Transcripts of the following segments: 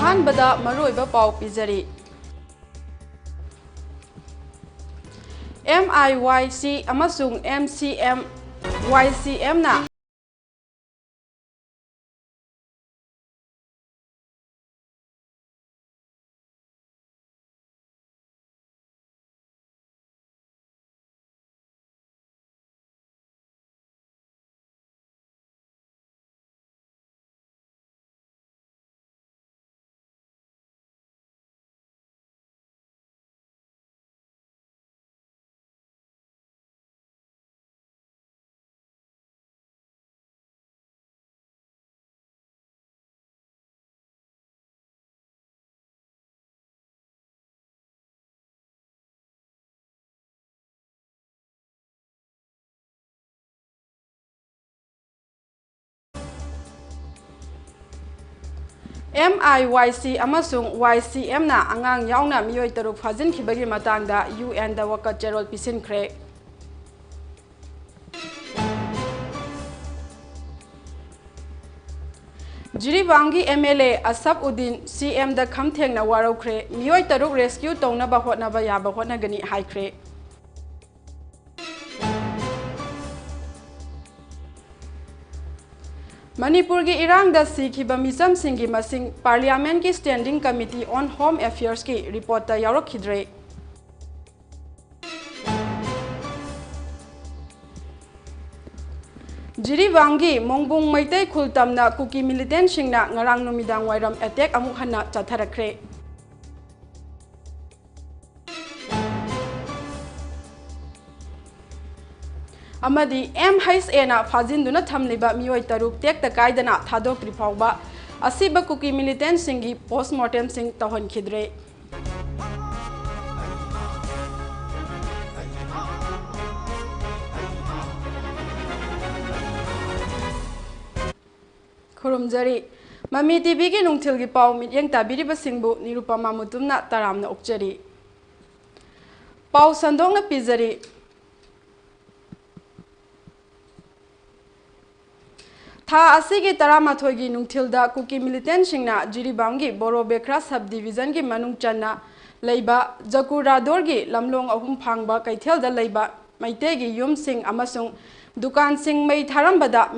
ꯑꯍꯥꯟꯕꯗ ꯃꯔꯨꯑꯣꯏꯕ ꯄꯥꯎ ꯄꯤꯖꯔꯤ MIYC ꯑꯃꯁꯨꯡ YCMꯅ MIYC ꯑꯃꯁꯨꯡ YCMꯅ ꯑꯉꯥꯡ ꯌꯥꯎꯅ ꯃꯤꯑꯣꯏ 6 ꯐꯥꯖꯤꯟꯈꯤꯕꯒꯤ ꯃꯇꯥꯡꯗ UNꯗ ꯋꯥꯀꯠ ꯆꯦꯔꯣꯜ ꯄꯤꯁꯤꯟꯈ꯭ꯔꯦ꯫ ꯖꯤꯔꯤꯕꯥꯝꯒꯤ MLA ꯑꯁꯐꯎꯗꯤꯟ CMꯗ ꯈꯝꯊꯦꯡꯅ ꯋꯥꯔꯧꯈ꯭ꯔꯦ꯫ ꯃꯤꯑꯣꯏ 6 ꯔꯦꯁꯀ꯭ꯌꯨ ꯇꯧꯅꯕ ꯍꯣꯠꯅꯕ ꯌꯥꯕ ꯍꯣꯠꯅꯒꯅꯤ ꯍꯥꯏꯈ꯭ꯔꯦ꯫ ꯃꯅꯤꯄꯨꯔꯒꯤ ꯏꯔꯥꯡꯗ ꯁꯤꯈꯤꯕ ꯃꯤꯆꯝꯁꯤꯡꯒꯤ ꯃꯁꯤꯡ ꯄꯥꯔꯂꯤꯌꯥꯃꯦꯟꯠꯀꯤ ꯁ꯭ꯇꯦꯟꯗꯤꯡ ꯀꯃꯤꯇꯤ ꯑꯣꯟ ꯍꯣꯝ ꯑꯦꯐꯤꯌꯔꯁꯀꯤ ꯔꯤꯄꯣꯔꯠꯇ ꯌꯥꯎꯔꯛꯈꯤꯗ꯭ꯔꯦ꯫ ꯖꯤꯔꯤꯕꯥꯝꯒꯤ ꯃꯣꯡꯕꯨꯡ ꯃꯩꯇꯩ ꯈꯨꯜꯇꯝꯅ ꯀꯨꯀꯤ ꯃꯤꯂꯤꯇꯦꯟꯠꯁꯤꯡꯅ ꯉꯔꯥꯡ ꯅꯨꯃꯤꯗꯥꯡ ꯋꯥꯏꯔꯝ ꯑꯦꯇꯦꯛ ꯑꯃꯨꯛ ꯍꯟꯅ ꯆꯠꯊꯔꯛꯈ꯭ꯔꯦ꯫ ꯑꯃꯗꯤ MHAꯅ ꯐꯥꯖꯤꯟꯗꯨꯅ ꯊꯝꯂꯤꯕ ꯃꯤꯑꯣꯏ 6 ꯇꯦꯛꯇ ꯀꯥꯏꯗꯅ ꯊꯥꯗꯣꯛꯇ꯭ꯔꯤ ꯐꯥꯎꯕ ꯑꯁꯤꯕ ꯀꯨꯀꯤ ꯃꯤꯂꯤꯇꯦꯟꯠꯁꯤꯡꯒꯤ ꯄꯣꯁꯠꯃꯣꯔꯇꯦꯝꯁꯤꯡ ꯇꯧꯍꯟꯈꯤꯗ꯭ꯔꯦ꯫ ꯈꯨꯔꯨꯝꯖꯔꯤ ꯃꯃꯤ ꯇꯤꯚꯤꯒꯤ ꯅꯨꯡꯊꯤꯜꯒꯤ ꯄꯥꯎ ꯃꯤꯠꯌꯦꯡ ꯇꯥꯕꯤꯔꯤꯕꯁꯤꯡꯕꯨ ꯅꯤꯔꯨꯄꯃꯥ ꯃꯨꯇꯨꯝꯅ ꯇꯔꯥꯝꯅ ꯑꯣꯛꯆꯔꯤ꯫ ꯄꯥꯎ ꯁꯟꯗꯣꯛꯅ ꯄꯤꯖꯔꯤ꯫ ꯊꯥ ꯑꯁꯤꯒꯤ 19ꯒꯤ ꯅꯨꯡꯊꯤꯜꯗ ꯀꯨꯀꯤ ꯃꯤꯂꯤꯇꯦꯟꯠꯁꯤꯡꯅ ꯖꯤꯔꯤꯕꯥꯝꯒꯤ ꯕꯣꯔꯣꯕꯦꯈ꯭ꯔꯥ ꯁꯕ ꯗꯤꯚꯤꯖꯟꯒꯤ ꯃꯅꯨꯡ ꯆꯟꯅ ꯂꯩꯕ ꯖꯀꯨꯔꯥꯗꯣꯔꯒꯤ ꯂꯝꯂꯣꯡ 3 ꯐꯥꯡꯕ ꯀꯩꯊꯦꯜꯗ ꯂꯩꯕ ꯃꯩꯇꯩꯒꯤ ꯌꯨꯝꯁꯤꯡ ꯑꯃꯁꯨꯡ ꯗꯨꯀꯥꯟꯁꯤꯡ ꯃꯩ ꯊꯥꯔꯝꯕꯗ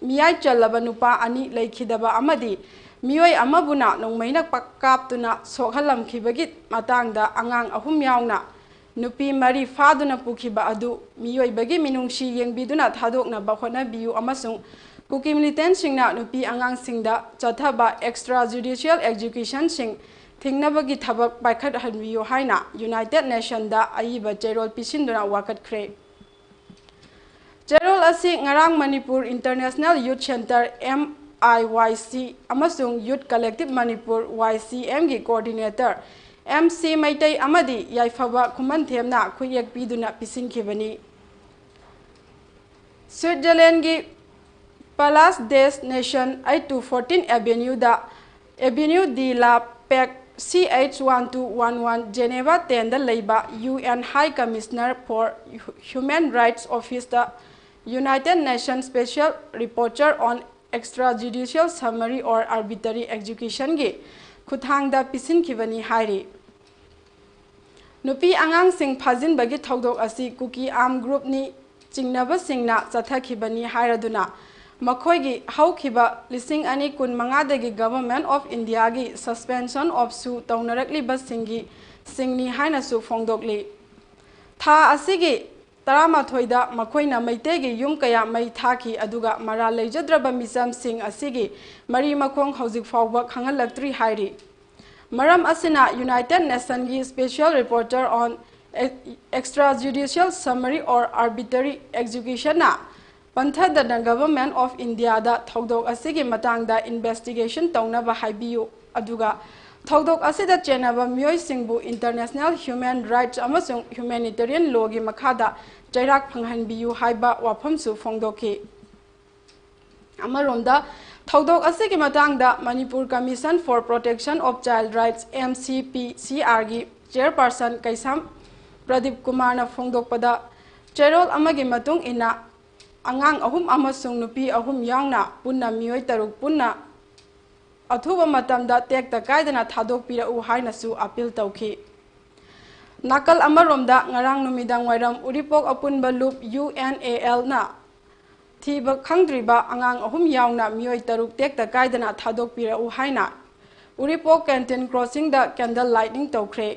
ꯃꯤꯌꯥꯏ ꯆꯜꯂꯕ ꯅꯨꯄꯥ 2 ꯂꯩꯈꯤꯗꯕ ꯑꯃꯗꯤ ꯃꯤꯑꯣꯏ ꯑꯃꯕꯨꯅ ꯅꯣꯡꯃꯩꯅ ꯀꯥꯞꯇꯨꯅ ꯁꯣꯛꯍꯜꯂꯝꯈꯤꯕꯒꯤ ꯃꯇꯥꯡꯗ ꯑꯉꯥꯡ 3 ꯌꯥꯎꯅ ꯅꯨꯄꯤ 4 ꯐꯥꯗꯨꯅ ꯄꯨꯈꯤꯕ ꯑꯗꯨ ꯃꯤꯑꯣꯏꯕꯒꯤ ꯃꯤꯅꯨꯡꯁꯤ ꯌꯦꯡꯕꯤꯗꯨꯅ ꯊꯥꯗꯣꯛꯅꯕ ꯍꯣꯠꯅꯕꯤꯌꯨ ꯑꯃꯁꯨꯡ ꯀꯨꯀꯤ ꯃꯤꯂꯤꯇꯦꯟꯠꯁꯤꯡꯅ ꯅꯨꯄꯤ ꯑꯉꯥꯡꯁꯤꯡꯗ ꯆꯠꯊꯕ ꯑꯦꯛꯁꯇ꯭ꯔꯥ ꯖꯨꯗꯤꯁꯤꯌꯦꯜ ꯑꯦꯛꯖꯤꯀ꯭ꯌꯨꯁꯟꯁꯤꯡ ꯊꯤꯡꯅꯕꯒꯤ ꯊꯕꯛ ꯄꯥꯏꯈꯠꯍꯟꯕꯤꯌꯨ ꯍꯥꯏꯅ ꯌꯨꯅꯥꯏꯇꯦꯗ ꯅꯦꯁꯟꯗ ꯑꯏꯕ ꯆꯦꯔꯣꯜ ꯄꯤꯁꯤꯟꯗꯨꯅ ꯋꯥꯀꯠꯈ꯭ꯔꯦ꯫ ꯆꯦꯔꯣꯜ ꯑꯁꯤ ꯉꯔꯥꯡ Manipur international youth centre MIYC ꯑꯃꯁꯨꯡ ꯌꯨꯊ ꯀꯂꯦꯛꯇꯤꯕ ꯃꯅꯤꯄꯨꯔ YCMꯒꯤ ꯀꯣꯑꯣꯔꯗꯤꯅꯦꯇꯔ MC ꯃꯩꯇꯩ ꯑꯃꯗꯤ ꯌꯥꯏꯐꯕ ꯈꯨꯃꯟꯊꯦꯝꯅ ꯈꯨꯠꯌꯦꯛ ꯄꯤꯗꯨꯅ ꯄꯤꯁꯤꯟꯈꯤꯕꯅꯤ꯫ ꯁ꯭ꯋꯤꯠꯖꯔꯂꯦꯟꯗꯒꯤ Palais des Nations 8-14 Avenue de la Paix CH1211 Geneva 10ꯗ ꯂꯩꯕ UN high commissioner for human rights ꯑꯣꯐꯤꯁꯇ United Nations special rapporteur on extrajudicial summary or arbitrary ꯑꯦꯛꯖꯤꯀ꯭ꯌꯨꯁꯟꯒꯤ ꯈꯨꯠꯊꯥꯡꯗ ꯄꯤꯁꯤꯟꯈꯤꯕꯅꯤ ꯍꯥꯏꯔꯤ꯫ ꯅꯨꯄꯤ ꯑꯉꯥꯡꯁꯤꯡ ꯐꯥꯖꯤꯟꯕꯒꯤ ꯊꯧꯗꯣꯛ ꯑꯁꯤ ꯀꯨꯀꯤ ꯑꯥꯔꯝ ꯒ꯭ꯔꯨꯞꯅꯤ ꯆꯤꯡꯅꯕꯁꯤꯡꯅ ꯆꯠꯊꯈꯤꯕꯅꯤ ꯍꯥꯏꯔꯗꯨꯅ ꯃꯈꯣꯏꯒꯤ ꯍꯧꯈꯤꯕ 2015ꯗꯒꯤ ꯒꯚꯔꯟꯃꯦꯟꯠ ꯑꯣꯐ ꯏꯟꯗꯤꯌꯥꯒꯤ ꯁꯁꯄꯦꯟꯁꯟ ꯑꯣꯐ ꯁꯨ ꯇꯧꯅꯔꯛꯂꯤꯕꯁꯤꯡꯅꯤ ꯍꯥꯏꯅꯁꯨ ꯐꯣꯡꯗꯣꯛꯂꯤ꯫ ꯊꯥ ꯑꯁꯤꯒꯤ 19ꯗ ꯃꯈꯣꯏꯅ ꯃꯩꯇꯩꯒꯤ ꯌꯨꯝ ꯀꯌꯥ ꯃꯩ ꯊꯥꯈꯤ ꯑꯗꯨꯒ ꯃꯔꯥꯜ ꯂꯩꯖꯗ꯭ꯔꯕ ꯃꯤꯆꯝꯁꯤꯡ ꯑꯁꯤꯒꯤ ꯃꯔꯤ ꯃꯈꯣꯡ ꯍꯧꯖꯤꯛ ꯐꯥꯎꯕ ꯈꯪꯍꯜꯂꯛꯇ꯭ꯔꯤ ꯍꯥꯏꯔꯤ꯫ ꯃꯔꯝ ꯑꯁꯤꯅ ꯌꯨꯅꯥꯏꯇꯦꯗ ꯅꯦꯁꯟꯒꯤ special rapporteur on extrajudicial summary or arbitrary ꯑꯦꯛꯖꯤꯀ꯭ꯌꯨꯁꯟꯅ ꯄꯟꯊꯗꯅ ꯒꯚꯔꯟꯃꯦꯟꯠ ꯑꯣꯐ ꯏꯟꯗꯤꯌꯥꯗ ꯊꯧꯗꯣꯛ ꯑꯁꯤꯒꯤ ꯃꯇꯥꯡꯗ ꯏꯟꯚꯦꯁꯇꯤꯒꯦꯁꯟ ꯇꯧꯅꯕ ꯍꯥꯏꯕꯤꯌꯨ ꯑꯗꯨꯒ ꯊꯧꯗꯣꯛ ꯑꯁꯤꯗ ꯆꯦꯟꯅꯕ ꯃꯤꯑꯣꯏꯁꯤꯡꯕꯨ ꯏꯟꯇꯔꯅꯦꯁꯅꯦꯜ ꯍ꯭ꯌꯨꯃꯦꯟ ꯔꯥꯏꯠꯁ ꯑꯃꯁꯨꯡ ꯍ꯭ꯌꯨꯃꯦꯅꯤꯇꯔꯤꯌꯟ ꯂꯣꯒꯤ ꯃꯈꯥꯗ ꯆꯩꯔꯥꯛ ꯐꯪꯍꯟꯕꯤꯌꯨ ꯍꯥꯏꯕ ꯋꯥꯐꯝꯁꯨ ꯐꯣꯡꯗꯣꯛꯈꯤ꯫ ꯑꯃꯔꯣꯝꯗ ꯊꯧꯗꯣꯛ ꯑꯁꯤꯒꯤ ꯃꯇꯥꯡꯗ Manipur commission for protection of child rights MCPCRꯒꯤ ꯆꯦꯌꯔꯄꯔꯁꯟ ꯀꯩꯁꯥꯝ ꯄ꯭ꯔꯗꯤꯞ ꯀꯨꯃꯥꯔꯅ ꯐꯣꯡꯗꯣꯛꯄꯗ ꯆꯦꯔꯣꯜ ꯑꯃꯒꯤ ꯃꯇꯨꯡ ꯏꯟꯅ ꯑꯉꯥꯡ 3 ꯑꯃꯁꯨꯡ ꯅꯨꯄꯤ 3 ꯌꯥꯎꯅ ꯄꯨꯟꯅ ꯃꯤꯑꯣꯏ 6 अथुबा मतमदा टेक्ता कायदना थादोकपिरउ हाइनसु appeal तौखि नाकल अमरोमदा ngarang numidang wairam uripok apunba loop UNAL na thiba khangdriba angang ahum yauna mioi taruk tekta kaidana thadokpirau haina uripok canteen crossing da candle lighting tawkhre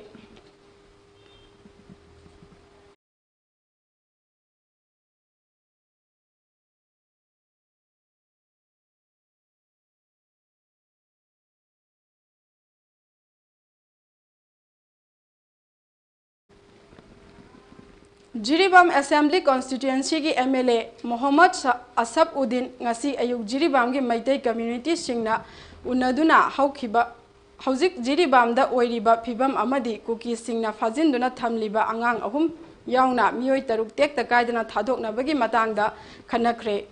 Jiribam Assembly Constituency ki MLA Muhammad Asab Udin ngasi ayuk Jiribam ki Maitai community singna unaduna haukiba hauzik Jiribam da oiriba phibam amadi kuki singna fajinduna thamliba angang ahum yauna mioi taruk tekta kaidana thadoknabagi matangda khanakre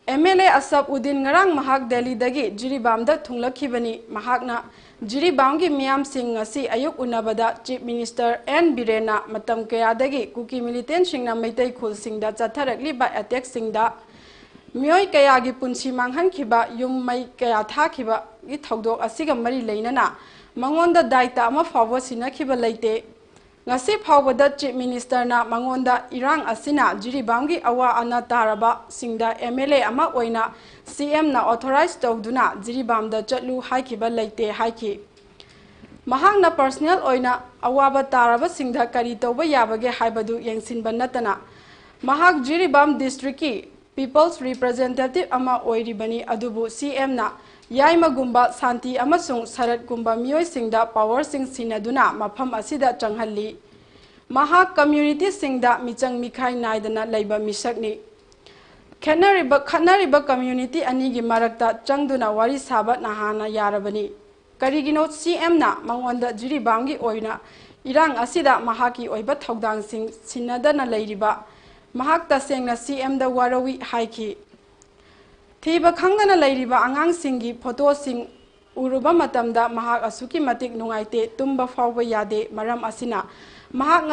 MLA Asab Udin ngarang mahak Delhi dagi Jiribam da thunglakhibani mahakna Jiribam ki miyam sing ngasi ayuk unabada Chief Minister N Birena matam kayadagi kuki militant singna maitai khul singda chatharakli ba attack singda mioi kayagi punsi manghan khiba yum mai kaya tha khiba gi thodok asiga mari leinana mangonda daita ama fawo sina khiba leite ngasi phawbada Chief Minister na mangonda irang asina Jiribam gi awa ana taraba singda MLA ama oina CM na authorized tawduna Jiribam da chatlu haikiba leite haiki mahang na personal oina awaba taraba singda kari tawba yabage haibadu yengsinba natana mahak Jiribam district ki people's representative ama oiribani adubu CM na yaima gumba santi amasung sarat gumba mioi singda power sing sinaduna mafam asida changhalli mahak community singda michang mikhai naidana leiba misakni Khanariba community anigi marakta changduna wari saba nahana yarabani karigino CM na mangonda Jiribam gi oina irang asida mahaki oiba thodang sing sinadana leiriba mahak tasengna CM da warawi haiki thiba khangdana leiriba angang singi photo sing uruba matamda mahak asuki matik nungaite tumba fawba yade maram asina mahak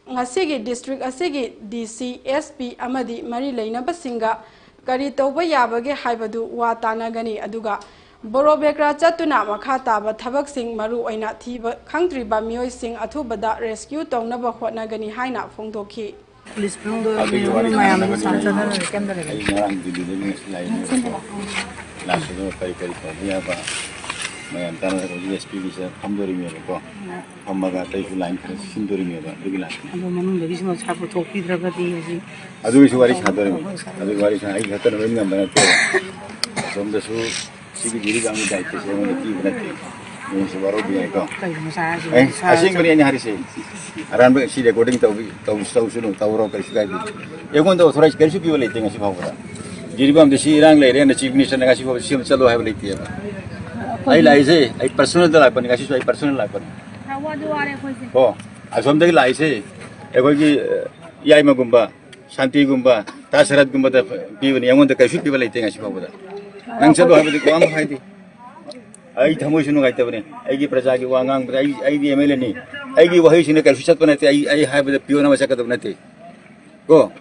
ngasigi district asigi DC SP amadi mari leinaba singa kari tawba yabage haibadu wa tanagani aduga borobekra chatuna makha taba thabak sing maru oina thiba khangtriba mioi sing athubada rescue tawnaba hotnagani haina phongdokhi Police pundo mayam sansana kemdare ngarang dili langsung kari dia ba mayam tanah ko SP bisa hamdori mi ko hammaga tai line kare sindori mi ba dugila ado manung dagi sino chapo thoki dragati ji adu isu wari khadore adu wari sa ai khatar wen ngam bana to somda su sigi diri gam dai te se mon ki banate ni su waro bi ko kai masa asing bani ani hari se aran ba si recording tau sunu tau ro kai sigai bi egon do thorai kersu ki wale te ngasi phawra Jiribam de si irang le re na chief minister ngasi phawra sim chalo hai wale te ba ai lai se ai personal da lai pani ngasi ai personal lai pani hawa do are khoi se ko asom dagi lai se egoi gi yai ma gumba shanti gumba tasarat gumba da bi ni yangon da kai su bi wale te ngasi phawra nang chalo hai wale ko am hai di ai thamoi sunu gai te bane ai gi praja gi wangang ai di MLA ni ai gi wahi sine kai su chat banate ai hai wale pio na masa ka banate ko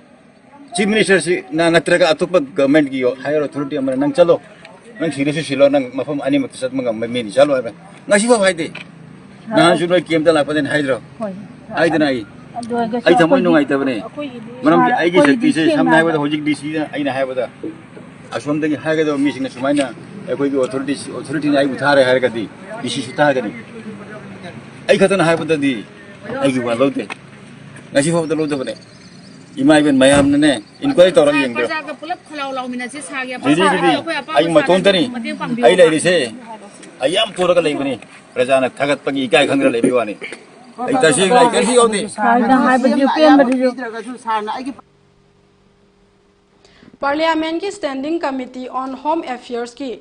chief minister si na natraga atupa government gi higher authority amana nang chalo nang sirisu silo nang mafam ani maksat mangam meni chalo ba ngasi ba haide na junoi kem da la paden haidro hoi haidna ai thamoi nungai ta bane manam ai gi sakti se samnai ba hojik DC ai na hai ba da asom dagi haga do mi sing sumaina ai gi authority ni ai uthare hai ga di DC suta ga ni ai khatana hai ba da di ai gi ba lote ngasi ba da lote bane imai ben mayam ne inquiry tora yeng do ka pulap khalau lau mina se sa ya ai maton tani ai lai ri se ai am tora ga lai bani prajana thagat pagi ikai khangra lai biwani ai tasi lai kersi yoni da hai ba ju pen ba ju Parliament ki Standing Committee on Home Affairs ki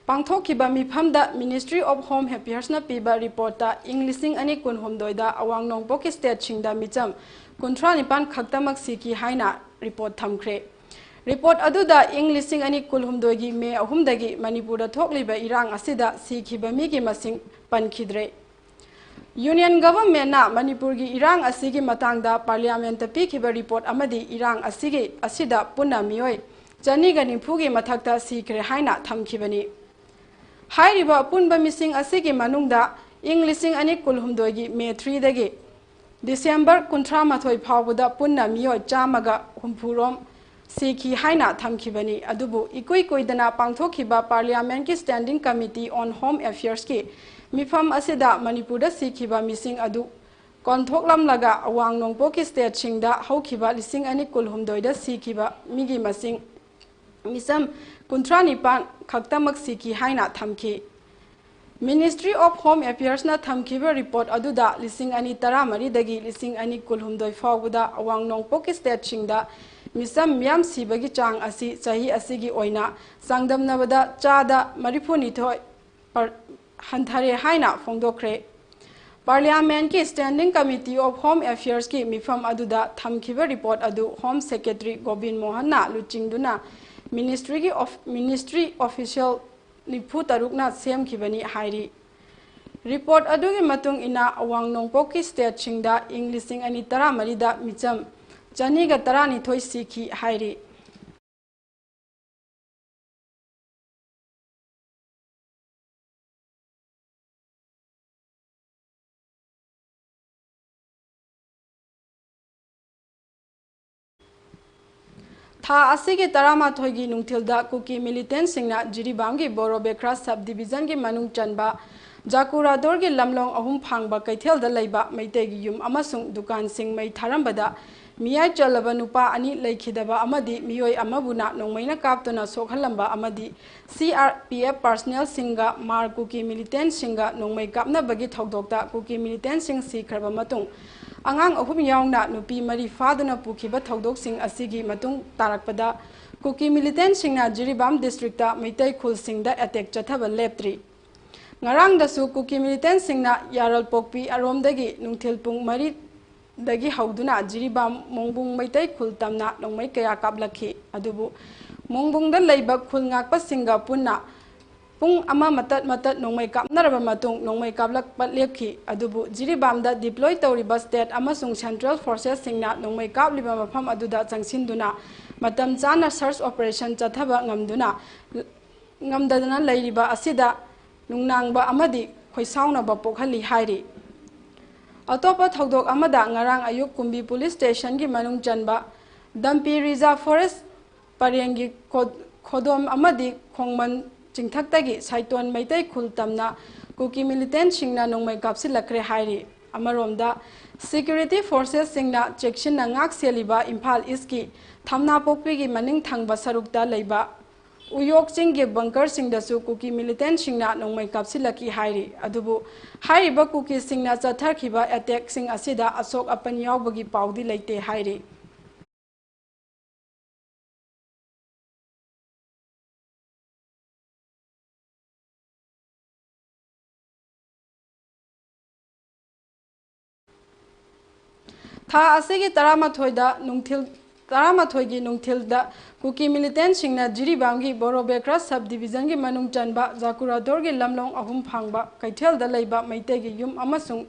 pangthokkiba mifamda Ministry of Home Affairs na piba report ta Englishing ani kunhomdoi da awang nongpo ki state singda micham kunthra nipan khaktamak siki haina report thamkhre report aduda Englishing ani kulhumdoi gi me ahumdagi Manipur da thokliba irang asida sikhiba mi gi masing pankhidre Union government na Manipur gi irang asigi matangda Parliament ta pikhiba report amadi irang asigi asida punna mioi ꯆꯅꯤꯒ ꯅꯤꯐꯨꯒꯤ ꯃꯊꯛꯇ ꯁꯤꯈ꯭ꯔꯦ ꯍꯥꯏꯅ ꯊꯝꯈꯤꯕꯅꯤ꯫ ꯍꯥꯏꯔꯤꯕ ꯑꯄꯨꯟꯕ ꯃꯤꯁꯤꯡ ꯑꯁꯤꯒꯤ ꯃꯅꯨꯡꯗ ꯏꯪ 2018ꯒꯤ ꯃꯦ 3ꯗꯒꯤ ꯗꯤꯁꯦꯝꯕꯔ 38 ꯐꯥꯎꯕꯗ ꯄꯨꯟꯅ ꯃꯤꯑꯣꯏ 150 ꯁꯤꯈꯤ ꯍꯥꯏꯅ ꯊꯝꯈꯤꯕꯅꯤ꯫ ꯑꯗꯨꯕꯨ ꯏꯀꯨꯏ ꯀꯨꯏꯗꯅ ꯄꯥꯡꯊꯣꯛꯈꯤꯕ ꯄꯥꯔꯂꯤꯌꯥꯃꯦꯟꯠꯀꯤ ꯁ꯭ꯇꯦꯟꯗꯤꯡ ꯀꯃꯤꯇꯤ ꯑꯣꯟ ꯍꯣꯝ ꯑꯦꯐꯤꯌꯔꯁꯀꯤ ꯃꯤꯐꯝ ꯑꯁꯤꯗ ꯃꯅꯤꯄꯨꯔꯗ ꯁꯤꯈꯤꯕ ꯃꯤꯁꯤꯡ ꯑꯗꯨ ꯀꯣꯟꯊꯣꯛꯂꯝꯂꯒ ꯑꯋꯥꯡ ꯅꯣꯡꯄꯣꯛꯀꯤ ꯁ꯭ꯇꯦꯠꯁꯤꯡꯗ ꯍꯧꯈꯤꯕ 2018ꯗ ꯁꯤꯈꯤꯕ ꯃꯤꯒꯤ ꯃꯁꯤꯡ ꯃꯤꯆꯝ 39 ꯈꯛꯇꯃꯛ ꯁꯤꯈꯤ ꯍꯥꯏꯅ ꯊꯝꯈꯤ꯫ ꯃꯤꯅꯤꯁꯇ꯭ꯔꯤ ꯑꯣꯐ ꯍꯣꯝ ꯑꯦꯐꯤꯌꯔꯁꯅ ꯊꯝꯈꯤꯕ ꯔꯤꯄꯣꯔꯠ ꯑꯗꯨꯗ 2014ꯗꯒꯤ 2018 ꯐꯥꯎꯕꯗ ꯑꯋꯥꯡ ꯅꯣꯡꯄꯣꯛꯀꯤ ꯁ꯭ꯇꯦꯠꯁꯤꯡꯗ ꯃꯤꯆꯝ ꯃꯤꯌꯥꯝ ꯁꯤꯕꯒꯤ ꯆꯥꯡ ꯑꯁꯤ ꯆꯍꯤ ꯑꯁꯤꯒꯤ ꯑꯣꯏꯅ ꯆꯥꯡꯗꯝꯅꯕꯗ 32% ꯍꯟꯊꯔꯦ ꯍꯥꯏꯅ ꯐꯣꯡꯗꯣꯛꯈ꯭ꯔꯦ꯫ ꯄꯥꯔꯂꯤꯌꯥꯃꯦꯟꯠꯀꯤ ꯁ꯭ꯇꯦꯟꯗꯤꯡ ꯀꯃꯤꯇꯤ ꯑꯣꯐ ꯍꯣꯝ ꯑꯦꯐꯤꯌꯔꯁꯀꯤ ꯃꯤꯐꯝ ꯑꯗꯨꯗ ꯊꯝꯈꯤꯕ ꯔꯤꯄꯣꯔꯠ ꯑꯗꯨ ꯍꯣꯝ ꯁꯦꯀ꯭ꯔꯦꯇꯔꯤ ꯒꯣꯕꯤꯟ ꯃꯣꯍꯟꯅ ꯂꯨꯆꯤꯡꯗꯨꯅ ꯃꯤꯅꯤꯁꯇ꯭ꯔꯤ ꯑꯣꯐꯤꯁꯤꯌꯦꯜ 93ꯅ ꯁꯦꯝꯈꯤꯕꯅꯤ ꯍꯥꯏꯔꯤ꯫ ꯔꯤꯄꯣꯔꯠ ꯑꯗꯨꯒꯤ ꯃꯇꯨꯡ ꯏꯟꯅ ꯑꯋꯥꯡ ꯅꯣꯡꯄꯣꯛꯀꯤ ꯁ꯭ꯇꯦꯠꯁꯤꯡꯗ ꯏꯪ 2014ꯗ ꯃꯤꯆꯝ 212 ꯁꯤꯈꯤ ꯍꯥꯏꯔꯤ꯫ ꯊꯥ ꯑꯁꯤꯒꯤ 11ꯒꯤ ꯅꯨꯡꯊꯤꯜꯗ ꯀꯨꯀꯤ ꯃꯤꯂꯤꯇꯦꯟꯠꯁꯤꯡꯅ ꯖꯤꯔꯤꯕꯥꯝꯒꯤ ꯕꯣꯔꯣꯕꯦꯈ꯭ꯔꯥ ꯁꯕ ꯗꯤꯕꯤꯖꯟꯒꯤ ꯃꯅꯨꯡ ꯆꯟꯕ ꯖꯥꯀꯨꯔꯥꯗꯣꯔꯒꯤ ꯂꯝꯂꯣꯡ 3 ꯐꯥꯡꯕ ꯀꯩꯊꯦꯜꯗ ꯂꯩꯕ ꯃꯩꯇꯩꯒꯤ ꯌꯨꯝ ꯑꯃꯁꯨꯡ ꯗꯨꯀꯥꯟꯁꯤꯡ ꯃꯩ ꯊꯥꯔꯝꯕꯗ ꯃꯤꯌꯥꯏ ꯆꯜꯂꯕ ꯅꯨꯄꯥ 2 ꯂꯩꯈꯤꯗꯕ ꯑꯃꯗꯤ ꯃꯤꯑꯣꯏ ꯑꯃꯕꯨꯅ ꯅꯣꯡꯃꯩꯅ ꯀꯥꯞꯇꯨꯅ ꯁꯣꯛꯍꯜꯂꯝꯕ ꯑꯃꯗꯤ CRPF ꯄꯥꯔꯁꯣꯅꯦꯜꯁꯤꯡꯒ ꯃꯥꯔ ꯀꯨꯀꯤ ꯃꯤꯂꯤꯇꯦꯟꯠꯁꯤꯡꯒ ꯅꯣꯡꯃꯩ ꯀꯥꯞꯅꯕꯒꯤ ꯊꯧꯗꯣꯛꯇ ꯀꯨꯀꯤ ꯃꯤꯂꯤꯇꯦꯟꯠꯁꯤꯡ ꯁꯤꯈ꯭ꯔꯕ ꯃꯇꯨꯡ ꯑꯉꯥꯡ 3 ꯌꯥꯎꯅ ꯅꯨꯄꯤ 4 ꯐꯥꯗꯨꯅ ꯄꯨꯈꯤꯕ ꯊꯧꯗꯣꯛꯁꯤꯡ ꯑꯁꯤꯒꯤ ꯃꯇꯨꯡ ꯇꯥꯔꯛꯄꯗ ꯀꯨꯀꯤ ꯃꯤꯂꯤꯇꯦꯟꯠꯁꯤꯡꯅ ꯖꯤꯔꯤꯕꯥꯝ ꯗꯤꯁꯇ꯭ꯔꯤꯛꯇ ꯃꯩꯇꯩ ꯈꯨꯜꯁꯤꯡꯗ ꯑꯦꯇꯦꯛ ꯆꯠꯊꯕ ꯂꯦꯞꯇ꯭ꯔꯤ꯫ ꯉꯔꯥꯡꯗꯁꯨ ꯀꯨꯀꯤ ꯃꯤꯂꯤꯇꯦꯟꯠꯁꯤꯡꯅ ꯌꯥꯔꯜꯄꯣꯛꯄꯤ ꯑꯔꯣꯝꯗꯒꯤ ꯅꯨꯡꯊꯤꯜ ꯄꯨꯡ 4 ꯍꯧꯗꯨꯅ ꯖꯤꯔꯤꯕꯥꯝ ꯃꯣꯡꯕꯨꯡ ꯃꯩꯇꯩ ꯈꯨꯜ ꯇꯝꯅ ꯅꯣꯡꯃꯩ ꯀꯌꯥ ꯀꯥꯞꯂꯛꯈꯤ꯫ ꯑꯗꯨꯕꯨ ꯃꯣꯡꯕꯨꯡꯗ ꯂꯩꯕ ꯈꯨꯜ ꯉꯥꯛꯄꯁꯤꯡꯒ ꯄꯨꯟꯅ ꯄꯨꯡ 1 ꯃꯇꯠ ꯅꯣꯡꯃꯩ ꯀꯥꯞꯅꯔꯕ ꯃꯇꯨꯡ ꯅꯣꯡꯃꯩ ꯀꯥꯞꯂꯛꯄ ꯂꯦꯞꯈꯤ꯫ ꯑꯗꯨꯕꯨ ꯖꯤꯔꯤꯕꯥꯝꯗ ꯗꯤꯄ꯭ꯂꯣꯏ ꯇꯧꯔꯤꯕ ꯁ꯭ꯇꯦꯠ ꯑꯃꯁꯨꯡ ꯁꯦꯟꯇ꯭ꯔꯦꯜ ꯐꯣꯔꯁꯦꯁꯁꯤꯡꯅ ꯅꯣꯡꯃꯩ ꯀꯥꯞꯂꯤꯕ ꯃꯐꯝ ꯑꯗꯨꯗ ꯆꯪꯁꯤꯟꯗꯨꯅ ꯃꯇꯝ ꯆꯥꯅ ꯁꯔꯆ ꯑꯣꯄꯔꯦꯁꯟ ꯆꯠꯊꯕ ꯉꯝꯗꯗꯅ ꯂꯩꯔꯤꯕ ꯑꯁꯤꯗ ꯅꯨꯡꯅꯥꯡꯕ ꯑꯃꯗꯤ ꯈꯣꯏꯁꯥꯎꯅꯕ ꯄꯣꯛꯍꯜꯂꯤ ꯍꯥꯏꯔꯤ꯫ ꯑꯇꯣꯞꯄ ꯊꯧꯗꯣꯛ ꯑꯃꯗ ꯉꯔꯥꯡ ꯑꯌꯨꯛ ꯀꯨꯝꯕꯤ ꯄꯨꯂꯤꯁ ꯁ꯭ꯇꯦꯁꯟꯒꯤ ꯃꯅꯨꯡ ꯆꯟꯕ ꯗꯝꯄꯤ ꯔꯤꯖꯥꯔꯚ ꯐꯣꯔꯦꯁꯠ ꯄꯔꯦꯡꯒꯤ ꯈꯣꯗꯣꯝ ꯑꯃꯗꯤ ꯈꯣꯡꯃꯟ ꯆꯤꯡꯊꯛꯇꯒꯤ ꯁꯥꯏꯇꯣꯟ ꯃꯩꯇꯩ ꯈꯨꯜ ꯇꯝꯅ ꯀꯨꯀꯤ ꯃꯤꯂꯤꯇꯦꯟꯠꯁꯤꯡꯅ ꯅꯣꯡꯃꯩ ꯀꯥꯞꯁꯤꯜꯂꯛꯈ꯭ꯔꯦ ꯍꯥꯏꯔꯤ꯫ ꯑꯃꯔꯣꯝꯗ ꯁꯦꯀ꯭ꯌꯨꯔꯤꯇꯤ ꯐꯣꯔꯁꯦꯁꯁꯤꯡꯅ ꯆꯦꯛꯁꯤꯟꯅ ꯉꯥꯛ ꯁꯦꯜꯂꯤꯕ ꯏꯝꯐꯥꯜ ꯏꯁꯀꯤ ꯊꯝꯅꯥꯄꯣꯛꯄꯤꯒꯤ ꯃꯅꯤꯡ ꯊꯪꯕ ꯁꯔꯨꯛꯇ ꯂꯩꯕ ꯎꯌꯣꯛ ꯆꯤꯡꯒꯤ ꯕꯪꯀꯔꯁꯤꯡꯗꯁꯨ ꯀꯨꯀꯤ ꯃꯤꯂꯤꯇꯦꯟꯠꯁꯤꯡꯅ ꯅꯣꯡꯃꯩ ꯀꯥꯞꯁꯤꯜꯂꯛꯈꯤ ꯍꯥꯏꯔꯤ꯫ ꯑꯗꯨꯕꯨ ꯍꯥꯏꯔꯤꯕ ꯀꯨꯀꯤꯁꯤꯡꯅ ꯆꯠꯊꯈꯤꯕ ꯑꯦꯇꯦꯛꯁꯤꯡ ꯑꯁꯤꯗ ꯑꯁꯣꯛ ꯑꯄꯟ ꯌꯥꯎꯕꯒꯤ ꯄꯥꯎꯗꯤ ꯂꯩꯇꯦ ꯍꯥꯏꯔꯤ꯫ ꯊꯥ ꯑꯁꯤꯒꯤ 11ꯒꯤ ꯅꯨꯡꯊꯤꯜꯗ ꯀꯨꯀꯤ ꯃꯤꯂꯤꯇꯦꯟꯠꯁꯤꯡꯅ ꯖꯤꯔꯤꯕꯥꯝꯒꯤ ꯕꯣꯔꯣꯕꯦꯈ꯭ꯔꯥ ꯁꯕ ꯗꯤꯕꯤꯖꯟꯒꯤ ꯃꯅꯨꯡ ꯆꯟꯕ ꯖꯥꯀꯨꯔꯥꯗꯣꯔꯒꯤ ꯂꯝꯂꯣꯡ 3 ꯐꯥꯡꯕ ꯀꯩꯊꯦꯜꯗ ꯂꯩꯕ ꯃꯩꯇꯩꯒꯤ ꯌꯨꯝ ꯑꯃꯁꯨꯡ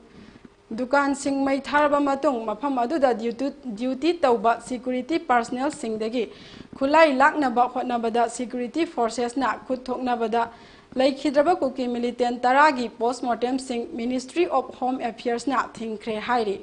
ꯗꯨꯀꯥꯟꯁꯤꯡ ꯃꯩ ꯊꯥꯔꯕ ꯃꯇꯨꯡ ꯃꯐꯝ ꯑꯗꯨꯗ ꯗ꯭ꯌꯨꯇꯤ ꯇꯧꯕ ꯁꯦꯀ꯭ꯌꯨꯔꯤꯇꯤ ꯄꯥꯔꯁꯣꯅꯦꯜꯁꯤꯡꯗꯒꯤ ꯈꯨꯠꯂꯥꯏ ꯂꯥꯛꯅꯕ ꯍꯣꯠꯅꯕꯗ ꯁꯦꯀ꯭ꯌꯨꯔꯤꯇꯤ ꯐꯣꯔꯁꯦꯁꯅ ꯈꯨꯠ ꯊꯣꯛꯅꯕꯗ ꯂꯩꯈꯤꯗ꯭ꯔꯕ ꯀꯨꯀꯤ ꯃꯤꯂꯤꯇꯦꯟꯠ 10ꯒꯤ ꯄꯣꯁꯠꯃꯣꯔꯇꯦꯝꯁꯤꯡ ꯃꯤꯅꯤꯁꯇ꯭ꯔꯤ ꯑꯣꯐ ꯍꯣꯝ ꯑꯦꯐꯤꯌꯔꯁꯅ ꯊꯤꯡꯈ꯭ꯔꯦ ꯍꯥꯏꯔꯤ꯫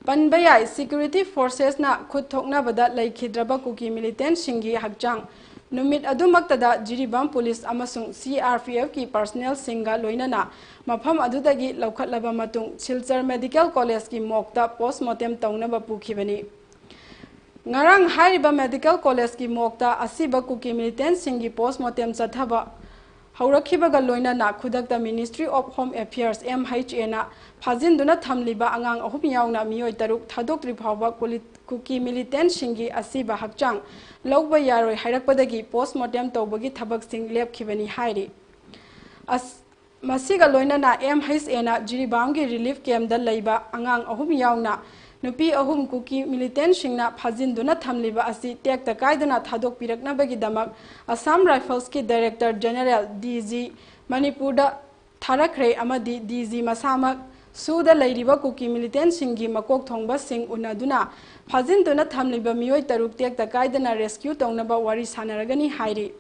ꯄꯟꯕ ꯌꯥꯏ ꯁꯦꯀ꯭ꯌꯨꯔꯤꯇꯤ ꯐꯣꯔꯁꯦꯁꯅ ꯈꯨꯠ ꯊꯣꯛꯅꯕꯗ ꯂꯩꯈꯤꯗ꯭ꯔꯕ ꯀꯨꯀꯤ ꯃꯤꯂꯤꯇꯦꯟꯠꯁꯤꯡꯒꯤ ꯍꯛꯆꯥꯡ ꯅꯨꯃꯤꯠ ꯑꯗꯨꯃꯛꯇꯗ ꯖꯤꯔꯤꯕꯥꯝ ꯄꯨꯂꯤꯁ ꯑꯃꯁꯨꯡ CRPFꯀꯤ ꯄꯥꯔꯁꯣꯅꯦꯜꯁꯤꯡꯒ ꯂꯣꯏꯅꯅ ꯃꯐꯝ ꯑꯗꯨꯗꯒꯤ ꯂꯧꯈꯠꯂꯕ ꯃꯇꯨꯡ ꯁꯤꯜꯆꯔ ꯃꯦꯗꯤꯀꯦꯜ ꯀꯣꯂꯦꯖꯀꯤ ꯃꯣꯔꯒꯇ ꯄꯣꯁꯠꯃꯣꯔꯇꯦꯝ ꯇꯧꯅꯕ ꯄꯨꯈꯤꯕꯅꯤ꯫ ꯉꯔꯥꯡ ꯍꯥꯏꯔꯤꯕ ꯃꯦꯗꯤꯀꯦꯜ ꯀꯣꯂꯦꯖꯀꯤ ꯃꯣꯔꯒꯇ ꯑꯁꯤꯕ ꯀꯨꯀꯤ ꯃꯤꯂꯤꯇꯦꯟꯠꯁꯤꯡꯒꯤ ꯄꯣꯁꯠꯃꯣꯔꯇꯦꯝ ꯆꯠꯊꯕ ꯍꯧꯔꯛꯈꯤꯕꯒ ꯂꯣꯏꯅꯅ ꯈꯨꯗꯛꯇ ꯃꯤꯅꯤꯁꯇ꯭ꯔꯤ ꯑꯣꯐ ꯍꯣꯝ ꯑꯦꯐꯤꯌꯔꯁ MHAꯅ ꯐꯥꯖꯤꯟꯗꯨꯅ ꯊꯝꯂꯤꯕ ꯑꯉꯥꯡ 3 ꯌꯥꯎꯅ ꯃꯤꯑꯣꯏ 3 ꯊꯥꯗꯣꯛꯇ꯭ꯔꯤ ꯐꯥꯎꯕ ꯀꯨꯀꯤ ꯃꯤꯂꯤꯇꯦꯟꯠꯁꯤꯡꯒꯤ ꯑꯁꯤꯕ ꯍꯛꯆꯥꯡ ꯂꯧꯕ ꯌꯥꯔꯣꯏ ꯍꯥꯏꯔꯛꯄꯗꯒꯤ ꯄꯣꯁꯠꯃꯣꯔꯇꯦꯝ ꯇꯧꯕꯒꯤ ꯊꯕꯛꯁꯤꯡ ꯂꯦꯞꯈꯤꯕꯅꯤ ꯍꯥꯏꯔꯤ꯫ ꯃꯁꯤꯒ ꯂꯣꯏꯅꯅ MHAꯅ ꯖꯤꯔꯤꯕꯥꯝꯒꯤ ꯔꯤꯂꯤꯐ ꯀꯦꯝꯞꯗ ꯂꯩꯕ ꯑꯉꯥꯡ 3 ꯌꯥꯎꯅ ꯅꯨꯄꯤ 3 ꯀꯨꯀꯤ ꯃꯤꯂꯤꯇꯦꯟꯠꯁꯤꯡꯅ ꯐꯥꯖꯤꯟꯗꯨꯅ ꯊꯝꯂꯤꯕ ꯑꯁꯤ ꯇꯦꯛꯇ ꯀꯥꯏꯗꯅ ꯊꯥꯗꯣꯛꯄꯤꯔꯛꯅꯕꯒꯤꯗꯃꯛ ꯑꯁꯥꯝ ꯔꯥꯏꯐꯜꯁꯀꯤ ꯗꯥꯏꯔꯦꯛꯇꯔ ꯖꯦꯅꯔꯦꯜ DG ꯃꯅꯤꯄꯨꯔꯗ ꯊꯥꯔꯛꯈ꯭ꯔꯦ ꯑꯃꯗꯤ DG ꯃꯁꯥꯃꯛ ꯁꯨꯗ ꯂꯩꯔꯤꯕ ꯀꯨꯀꯤ ꯃꯤꯂꯤꯇꯦꯟꯁꯤꯡꯒꯤ ꯃꯀꯣꯛ ꯊꯣꯡꯕꯁꯤꯡ ꯎꯅꯗꯨꯅ ꯐꯥꯖꯤꯟꯗꯨꯅ ꯊꯝꯂꯤꯕ ꯃꯤꯑꯣꯏ 6 ꯇꯦꯛꯇ ꯀꯥꯏꯗꯅ ꯔꯦꯁꯀ꯭ꯌꯨ ꯇꯧꯅꯕ ꯋꯥꯔꯤ ꯁꯥꯅꯔꯒꯅꯤ ꯍꯥꯏꯔꯤ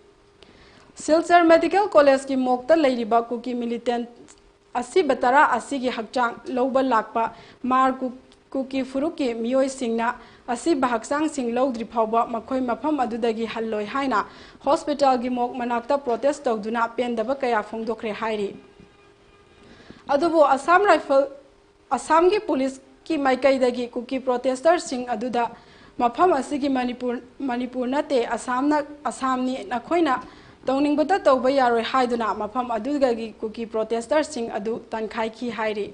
ꯁꯤꯜꯆꯔ ꯃꯦꯗꯤꯀꯦꯜ ꯀꯣꯂꯦꯖꯀꯤ ꯃꯣꯛꯇ ꯂꯩꯔꯤꯕ ꯀꯨꯀꯤ ꯃꯤꯂꯤꯇꯦꯟ ꯑꯁꯤꯕ 10 ꯑꯁꯤꯒꯤ ꯍꯛꯆꯥꯡ ꯂꯧꯕ ꯂꯥꯛꯄ ꯃꯥꯔ ꯀꯨꯀꯤ ꯐꯨꯔꯨꯞꯀꯤ ꯃꯤꯑꯣꯏꯁꯤꯡꯅ ꯑꯁꯤꯕ ꯍꯛꯆꯥꯡꯁꯤꯡ ꯂꯧꯗ꯭ꯔꯤ ꯐꯥꯎꯕ ꯃꯈꯣꯏ ꯃꯐꯝ ꯑꯗꯨꯗꯒꯤ ꯍꯜꯂꯣꯏ ꯍꯥꯏꯅ ꯍꯣꯁꯄꯤꯇꯥꯜꯒꯤ ꯃꯣꯛ ꯃꯅꯥꯛꯇ ꯄ꯭ꯔꯣꯇꯦꯁ ꯇꯧꯗꯨꯅ ꯄꯦꯟꯗꯕ ꯀꯌꯥ ꯐꯣꯡꯗꯣꯛꯈ꯭ꯔꯦ ꯍꯥꯏꯔꯤ ꯑꯗꯨꯕꯨ ꯑꯁꯥꯝꯒꯤ ꯄꯨꯂꯤꯁꯀꯤ ꯃꯥꯏꯀꯩꯗꯒꯤ ꯀꯨꯀꯤ ꯄ꯭ꯔꯣꯇꯦꯁꯇꯔꯁꯤꯡ ꯑꯗꯨꯗ ꯃꯐꯝ ꯑꯁꯤꯒꯤ ꯃꯅꯤꯄꯨꯔ ꯅꯠꯇꯦ ꯑꯁꯥꯝꯅꯤ ꯅꯈꯣꯏꯅ ꯇꯧꯅꯤꯡꯕꯇ ꯇꯧꯕ ꯌꯥꯔꯣꯏ ꯍꯥꯏꯗꯨꯅ ꯃꯐꯝ ꯑꯗꯨꯗꯒꯤ ꯀꯨꯀꯤ ꯄ꯭ꯔꯣꯇꯦꯁꯇꯔꯁꯤꯡ ꯑꯗꯨ ꯇꯟꯈꯥꯏꯈꯤ ꯍꯥꯏꯔꯤ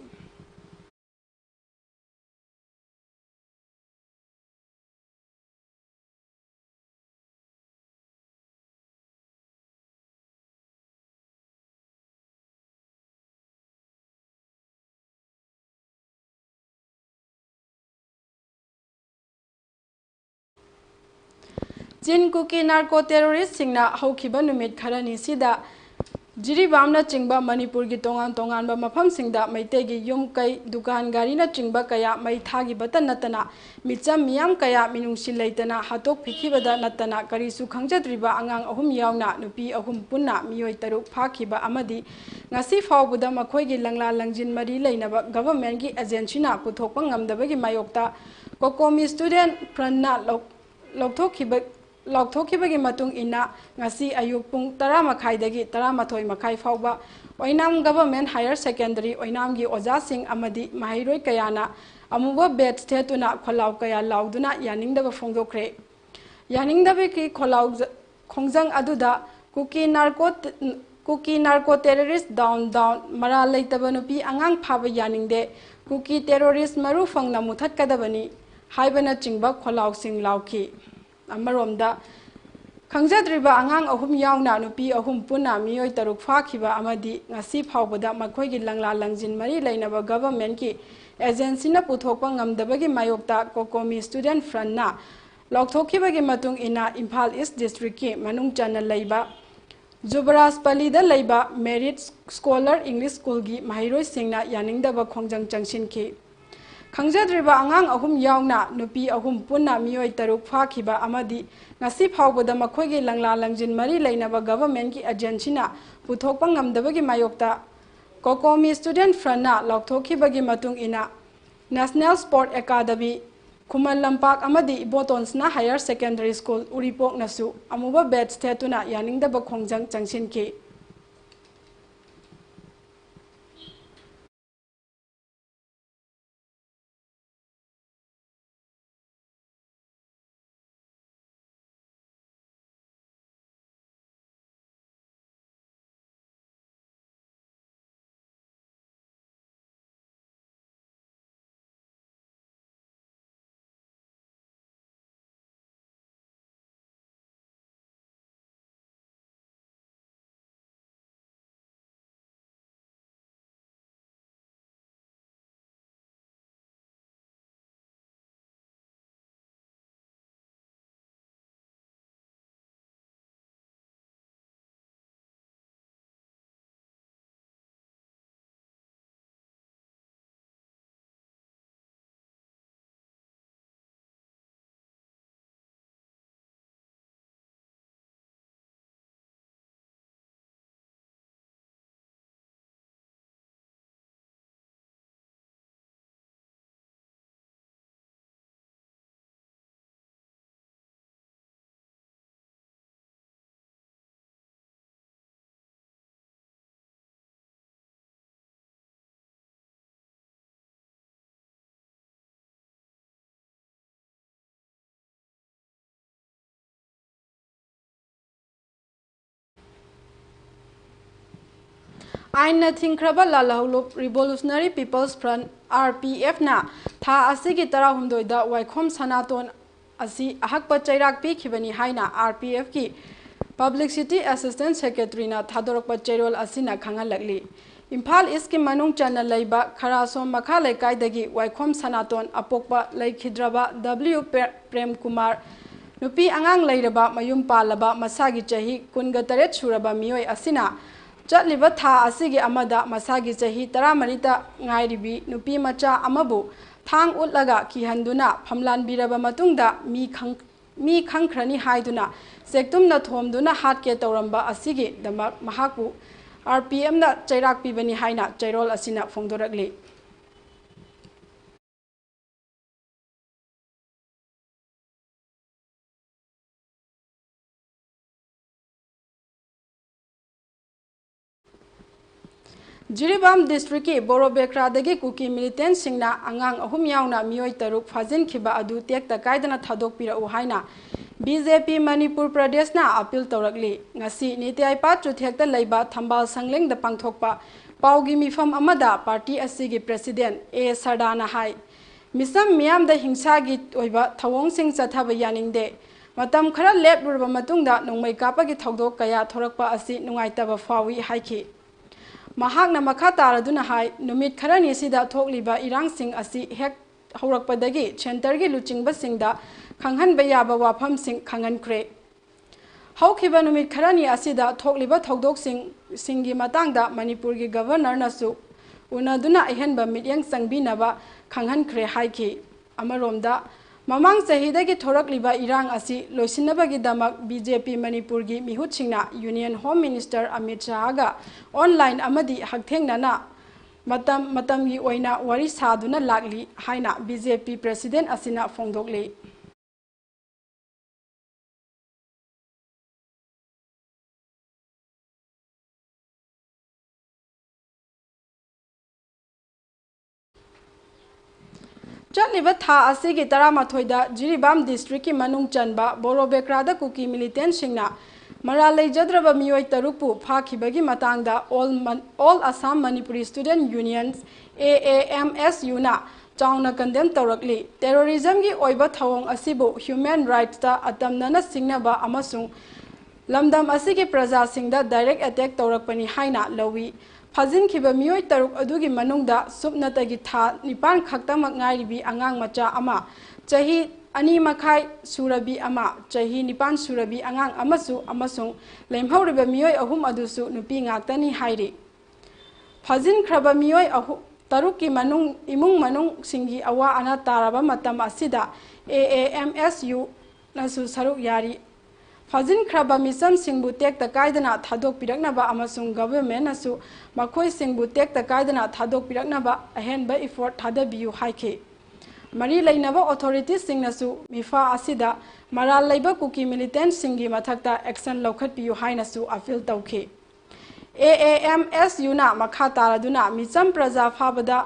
ꯆꯤꯟ ꯀꯨꯀꯤ ꯅꯥꯔꯀꯣ ꯇꯦꯔꯣꯔꯤꯁꯁꯤꯡꯅ ꯍꯧꯈꯤꯕ ꯅꯨꯃꯤꯠ ꯈꯔꯅꯤ ꯁꯤꯗ ꯖꯤꯔꯤꯕꯥꯝꯅ ꯆꯤꯡꯕ ꯃꯅꯤꯄꯨꯔꯒꯤ ꯇꯣꯉꯥꯟꯕ ꯃꯐꯝꯁꯤꯡꯗ ꯃꯩꯇꯩꯒꯤ ꯌꯨꯝ ꯀꯩ ꯗꯨꯀꯥꯟ ꯒꯥꯔꯤꯅ ꯆꯤꯡꯕ ꯀꯌꯥ ꯃꯩ ꯊꯥꯈꯤꯕꯇ ꯅꯠꯇꯅ ꯃꯤꯆꯝ ꯃꯤꯌꯥꯝ ꯀꯌా ꯃꯤꯅꯨꯡꯁꯤ ꯂꯩꯇꯅ ꯍꯥꯠꯇꯣꯛꯄꯤꯈꯤꯕꯗ ꯅꯠꯇꯅ ꯀꯔꯤꯁꯨ ꯈꯪꯖꯗ꯭ꯔꯤꯕ ꯑꯉꯥꯡ 3 ꯌꯥꯎꯅ ꯅꯨꯄꯤ 3 ꯄꯨꯟꯅ ꯃꯤꯑꯣꯏ 6 ꯐꯥꯈꯤꯕ ꯑꯃꯗꯤ ꯉꯁꯤ ꯐꯥꯎꯕꯗ ꯃꯈꯣꯏꯒꯤ ꯂꯪꯂꯥ ꯂꯪꯖꯤꯟ ꯃꯔꯤ ꯂꯩꯅꯕ ꯒꯚꯔꯟꯃꯦꯟꯠꯒꯤ ꯑꯦꯖꯦꯟꯁꯤꯅ ꯄꯨꯊꯣꯛꯄ ꯉꯝꯗꯕꯒꯤ ꯃꯥꯌꯣꯛꯇ ꯀꯣꯀꯣꯃꯤ ꯁ꯭ꯇꯨꯗꯦꯟꯠ ꯐ꯭ꯔꯟꯠꯅ ꯂꯥꯎꯊꯣꯛꯈꯤꯕꯒꯤ ꯃꯇꯨꯡ ꯏꯟꯅ ꯉꯁꯤ ꯑꯌꯨꯛ ꯄꯨꯡ 10:30ꯗꯒꯤ 11:30 ꯐꯥꯎꯕ ꯑꯣꯏꯅꯥꯝ ꯒꯚꯔꯟꯃꯦꯟꯠ ꯍꯥꯌꯔ ꯁꯦꯀꯦꯟꯗꯔꯤ ꯑꯣꯏꯅꯥꯝꯒꯤ ꯑꯣꯖꯥꯁꯤꯡ ꯑꯃꯗꯤ ꯃꯍꯩꯔꯣꯏ ꯀꯌꯥꯅ ꯑꯃꯨꯕ ꯕꯦꯠꯁ ꯊꯦꯠꯇꯨꯅ ꯈꯣꯜꯂꯥꯎ ꯀꯌꯥ ꯂꯥꯎꯗꯨꯅ ꯌꯥꯅꯤꯡꯗꯕ ꯐꯣꯡꯗꯣꯛꯈ꯭ꯔꯦ ꯌꯥꯅꯤꯡꯗꯕꯒꯤ ꯈꯣꯡꯖꯪ ꯑꯗꯨꯗ ꯀꯨꯀꯤ ꯅꯥꯔꯀꯣ ꯇꯦꯔꯣꯔꯤꯁꯠ ꯗꯥꯎꯟ ꯃꯔꯥꯜ ꯂꯩꯇꯕ ꯅꯨꯄꯤ ꯑꯉꯥꯡ ꯐꯥꯕ ꯌꯥꯅꯤꯡꯗꯦ ꯀꯨꯀꯤ ꯇꯦꯔꯣꯔꯤꯁꯠ ꯃꯔꯨ ꯐꯪꯅ ꯃꯨꯊꯠꯀꯗꯕꯅꯤ ꯍꯥꯏꯕꯅꯆꯤꯡꯕ ꯈꯣꯜꯂꯥꯎꯁꯤꯡ ꯂꯥꯎꯈꯤ ꯑꯃꯔꯣꯝꯗ ꯈꯪꯖꯗ꯭ꯔꯤꯕ ꯑꯉꯥꯡ 3 ꯌꯥꯎꯅ ꯅꯨꯄꯤ 3 ꯄꯨꯟꯅ ꯃꯤꯑꯣꯏ 6 ꯐꯥꯈꯤꯕ ꯑꯃꯗꯤ ꯉꯁꯤ ꯐꯥꯎꯕꯗ ꯃꯈꯣꯏꯒꯤ ꯂꯪꯂꯥ ꯂꯪꯖꯤꯟ ꯃꯔꯤ ꯂꯩꯅꯕ ꯒꯚꯔꯟꯃꯦꯟꯠꯀꯤ ꯑꯦꯖꯦꯟꯁꯤꯅ ꯄꯨꯊꯣꯛꯄ ꯉꯝꯗꯕꯒꯤ ꯃꯥꯌꯣꯛꯇ ꯀꯣꯀꯣꯃꯤ ꯁ꯭ꯇꯨꯗꯦꯟꯠ ꯐ꯭ꯔꯟꯠꯅ ꯂꯥꯎꯊꯣꯛꯈꯤꯕꯒꯤ ꯃꯇꯨꯡ ꯏꯟꯅ ꯏꯝꯐꯥꯜ ꯏꯁꯠ ꯗꯤꯁꯇ꯭ꯔꯤꯛꯀꯤ ꯃꯅꯨꯡ ꯆꯟꯅ ꯂꯩꯕ ꯖꯨꯕꯔꯥꯖꯄꯜꯂꯤꯗ ꯂꯩꯕ ꯃꯦꯔꯤꯠ ꯁ꯭ꯀꯣꯂꯔ ꯏꯪꯂꯤꯁ ꯁ꯭ꯀꯨꯜꯒꯤ ꯃꯍꯩꯔꯣꯏꯁꯤꯡꯅ ꯌꯥꯅꯤꯡꯗꯕ ꯈꯣꯡꯖꯪ ꯆꯪꯁꯤꯟꯈꯤ ꯈꯪꯖꯗ꯭ꯔꯤꯕ ꯑꯉꯥꯡ 3 ꯌꯥꯎꯅ ꯅꯨꯄꯤ 3 ꯄꯨꯟꯅ ꯃꯤꯑꯣꯏ 6 ꯐꯥꯈꯤꯕ ꯑꯃꯗꯤ ꯉꯁꯤ ꯐꯥꯎꯕꯗ ꯃꯈꯣꯏꯒꯤ ꯂꯪꯂꯥ ꯂꯪꯖꯤꯟ ꯃꯔꯤ ꯂꯩꯅꯕ ꯒꯚꯔꯟꯃꯦꯟꯠꯀꯤ ꯑꯦꯖꯦꯟꯁꯤꯅ ꯄꯨꯊꯣꯛꯄ ꯉꯝꯗꯕꯒꯤ ꯃꯥꯌꯣꯛꯇ ꯀꯣꯀꯣꯃꯤ ꯁ꯭ꯇꯨꯗꯦꯟꯠ ꯐ꯭ꯔꯟꯠꯅ ꯂꯥꯎꯊꯣꯛꯈꯤꯕꯒꯤ ꯃꯇꯨꯡ ꯏꯟꯅ national sport academy Khuman Lampak ꯑꯃꯗꯤ ꯏꯕꯣꯇꯣꯟꯁꯅ ꯍꯥꯌꯔ ꯁꯦꯀꯦꯟꯗꯔꯤ ꯁ꯭ꯀꯨꯜ ꯎꯔꯤꯄꯣꯛꯅꯁꯨ ꯑꯃꯨꯕ ꯕꯦꯠꯁ ꯊꯦꯠꯇꯨꯅ ꯌꯥꯅꯤꯡꯗꯕ ꯈꯣꯡꯖꯪ ꯆꯪꯁꯤꯟꯈꯤ ꯑꯥꯏꯟꯅ ꯊꯤꯡꯈ꯭ꯔꯕ ꯂꯥꯜꯍꯧꯂꯨꯞ ꯔꯤꯚꯣꯂꯨꯁꯅꯔꯤ ꯄꯤꯄꯜꯁ ꯐ꯭ꯔꯟꯠ (RPF)ꯅ ꯊꯥ ꯑꯁꯤꯒꯤ 13ꯗ ꯋꯥꯏꯈꯣꯝ ꯁꯅꯥꯇꯣꯟ ꯑꯁꯤ ꯑꯍꯛꯄ ꯆꯩꯔꯥꯛ ꯄꯤꯈꯤꯕꯅꯤ ꯍꯥꯏꯅ RPFꯀꯤ ꯄꯕ꯭ꯂꯤꯁꯤꯇꯤ ꯑꯦꯁꯤꯁꯇꯦꯟꯠ ꯁꯦꯀ꯭ꯔꯦꯇꯔꯤꯅ ꯊꯥꯗꯣꯔꯛꯄ ꯆꯦꯔꯣꯜ ꯑꯁꯤꯅ ꯈꯪꯍꯜꯂꯛꯂꯤ ꯏꯝꯐꯥꯜ ꯏꯁꯠꯀꯤ ꯃꯅꯨꯡ ꯆꯟꯅ ꯂꯩꯕ ꯈꯔꯥꯁꯣꯝ ꯃꯈꯥ ꯂꯩꯀꯥꯏꯗꯒꯤ ꯋꯥꯏꯈꯣꯝ ꯁꯅꯥꯇꯣꯟ ꯑꯄꯣꯛꯄ ꯂꯩꯈꯤꯗ꯭ꯔꯕ W. ꯄ꯭ꯔꯦꯝꯀꯨꯃꯥꯔ ꯅꯨꯄꯤ ꯑꯉꯥꯡ ꯂꯩꯔꯕ ꯃꯌꯨꯝ ꯄꯥꯜꯂꯕ ꯃꯁꯥꯒꯤ ꯆꯍꯤ 18 ꯁꯨꯔꯕ ꯃꯤꯑꯣꯏ ꯑꯁꯤꯅ ꯆꯠꯂꯤꯕ ꯊꯥ ꯑꯁꯤꯒꯤ ꯑꯃꯗ ꯃꯁꯥꯒꯤ ꯆꯍꯤ 14ꯇ ꯉꯥꯏꯔꯤꯕꯤ ꯅꯨꯄꯤ ꯃꯆꯥ ꯑꯃꯕꯨ ꯊꯥꯡ ꯎꯠꯂꯒ ꯀꯤꯍꯟꯗꯨꯅ ꯐꯝꯂꯥꯟꯕꯤꯔꯕ ꯃꯇꯨꯡꯗ ꯃꯤ ꯈꯪꯈ꯭ꯔꯅꯤ ꯍꯥꯏꯗꯨꯅ ꯆꯦꯛꯇꯨꯝꯅ ꯊꯣꯝꯗꯨꯅ ꯍꯥꯠꯀꯦ ꯇꯧꯔꯝꯕ ꯑꯁꯤꯒꯤꯗꯃꯛ ꯃꯍꯥꯛꯄꯨ RPMꯅ ꯆꯩꯔꯥꯛ ꯄꯤꯕꯅꯤ ꯍꯥꯏꯅ ꯆꯩꯔꯣꯜ ꯑꯁꯤꯅ ꯐꯣꯡꯗꯣꯔꯛꯂꯤ꯫ Jiribam districtki Borobekradagi kuki militantsingna angang 3 yauna miyoi 3 fajinkiba adu tekta kaidana thadokpirau haina BJP Manipur Pradeshna appeal taurakli ngasi nitiaipa chuthekta leiba thambal sanglengda pangthokpa paugi mifam amada party asigi president A Sardana hai misam miyamda hingsagi oiba thawongsing chathaba yaningde matam khara leprurba matungda nongmai kapagi thodok kaya thorakpa asi nungaitaba fawi haiki Mahakna makha taraduna hai numit kharani sida thokliba irangsing asi hek haurakpadagi centergi luchingbasingda khanghanba yaba wafamsing khangankhre haukhiba numit kharani asida thokliba thodokсing singi matangda Manipurgi governor nasu unaduna ehenba mityang sangbinaba khanghankhre haiki amaromda Mamang sahidagi thorakliba irang asi loisinabagi damak BJP Manipurgi mihutsingna Union Home Minister Amit Shahaga online amadi hakthengnana matamgi oina wari saduna lagli haina BJP President asina fongdokli Chatliba tha asigi 13da Jiribam districtki manung chanba Borobekrada kuki militantsingna maral leijadraba miyoi 3 pu phakibagi matangda all Assam Manipuri Student Unions AAMSU na chauna condemn taurakli terrorism gi oiba thawong asibu human rights ta atamnana singnaba amasung lamdam asigi praja singda direct attack taurakpani haina lawi Fazin kiba miyoi 3 adugi manungda subnatagi tha 9 khaktamak ngairibi angang macha ama chahi 2 makhai surabi ama chahi 9 surabi angang amasung lemhauriba miyoi 3 adusu nupi ngaktani hairi Fazin khraba miyoi 3 ki imung manung singi awa ana taraba matam asida AAMSU nasu saruk yari Fazin kraba misam singbu tekta kaidana thadok piraknaba amasung government nasu makhoi singbu tekta kaidana thadok piraknaba ahenba effort thadabiyu haike mari lainaba authorities singnasu mifa asida maral leiba kuki militant singi mathakta action laukhatpiyu hainasu appeal tauke AAMSU na makha taraduna misam praja phabada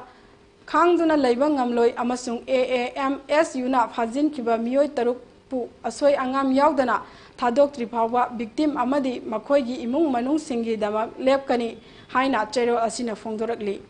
khangduna leiba ngamloi amasung AAMSU na Fazin kiba miyoi 3 pu asoi angam yaudana Thadok Tripawa victim amadi makhoigi imung manung singi damak lepkani haina chero asina fongdorakli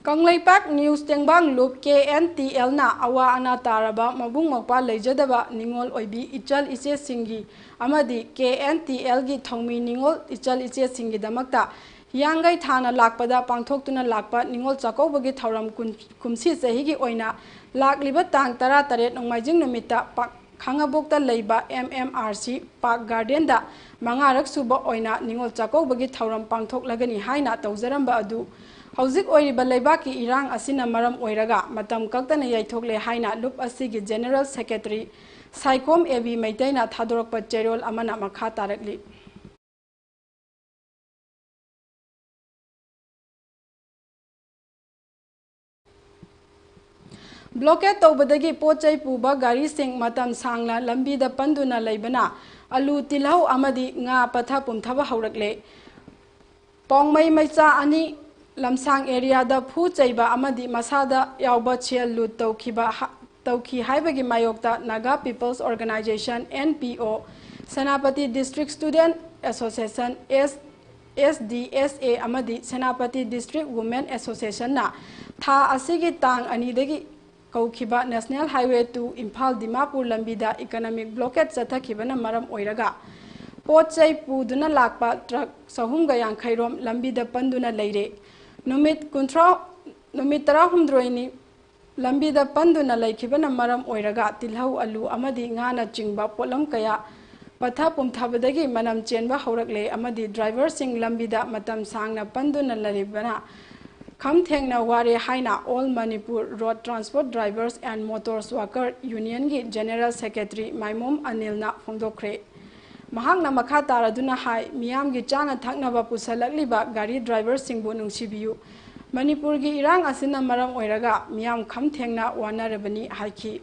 Kanglaipak News Tengbang Loop KNTL na awa ana taraba mabung makpa leijadaba ningol oibi ichal iche singi amadi KNTL gi thongmi ningol ichal iche singi damakta yangai thana lakpada pangthoktuna lakpa ningol chakobagi thauram kumsi chahigi oina lakliba tang 18 nongmaijing numita khangabokta leiba MMRC Park Garden da mangarak suba oina ningol chakobagi thauram pangthoklagani haina tawjaramba adu Hauzik oiriba leibaki irang asina maram oiraga matam kaktana yaithokle haina loop asigi General Secretary Saikom Ebi Maitaina Thadorakpa Cherol amana makha tarakli Blockade tawbadagi pochai puba gari sing matam sangla lambida panduna leibana alu tilhau amadi nga patha pumthaba haurakle Pongmai maicha ani Lamsang area da phu chaiba amadi masada yauba chel lut tauki haibagi mayokta Naga People's Organization NPO Senapati District Student Association SDSA amadi Senapati District Women Association na tha asigi tang anidagi ꯀꯧꯈꯤꯕ National Highway 2 Imphal Dimapur ꯂꯝꯕꯤꯗ economic blockade ꯆꯠꯊꯈꯤꯕꯅ ꯃꯔꯝ ꯑꯣꯏꯔꯒ ꯄꯣꯠ ꯆꯩ ꯄꯨꯗꯨꯅ ꯂꯥꯛꯄ truck 350 ꯔꯣꯝ ꯂꯝꯕꯤꯗ ꯄꯟꯗꯨꯅ ꯂꯩꯔꯦ ꯅꯨꯃꯤꯠ 18ꯅꯤ ꯂꯝꯕꯤꯗ ꯄꯟꯗꯨꯅ ꯂꯩꯈꯤꯕꯅ ꯃꯔꯝ ꯑꯣꯏꯔꯒ ꯇꯤꯜꯍꯧ ꯑꯂꯨ ꯑꯃꯗꯤ ꯉꯥꯅ ꯆꯤꯡꯕ ꯄꯣꯠꯂꯝ ꯀꯌꯥ ꯄꯊꯥ ꯄꯨꯝꯊꯕꯗꯒꯤ ꯃꯅꯝ ꯆꯦꯟꯕ ꯍꯧꯔꯛꯂꯦ ꯑꯃꯗꯤ ꯗ꯭ꯔꯥꯏꯚꯔꯁꯤꯡ ꯂꯝꯕꯤꯗ ꯃꯇꯝ ꯁꯥꯡꯅ ꯄꯟꯗꯨꯅ ꯂꯩꯔꯤꯕꯅ ꯈꯝ ꯊꯦꯡꯅ ꯋꯥꯔꯦ ꯍꯥꯏꯅ All Manipur Road Transport Drivers and Motors Worker Union gi General Secretary Maimom Anilna phongdokre mahakna makha taraduna hai miyam gi chana thaknaba pusalakliba gari driver singbu nungsibiyu Manipur gi irang asina maram oiraga miyam kham thengna wanarabani haiki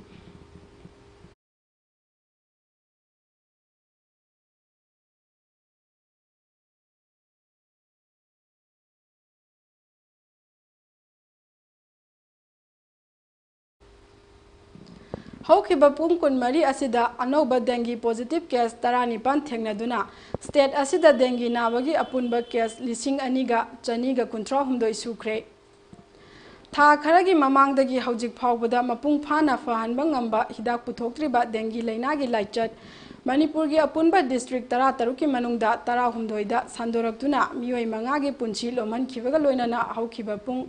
Haukiba pung kun mari asida anoba dengue positive case taranipan thengnaduna state asida dengue nabagi apunba case lising aniga chaniga kunthra humdoi sukre tha kharagi mamangdagi haujik phawbada mapung phana fahanba ngamba hidak puthoktriba dengue lainagi laichat Manipur gi apunba district tara taruki manungda tara humdoida sandoraktuna miyoi mangagi punchi loman khibaga loinana haukiba pung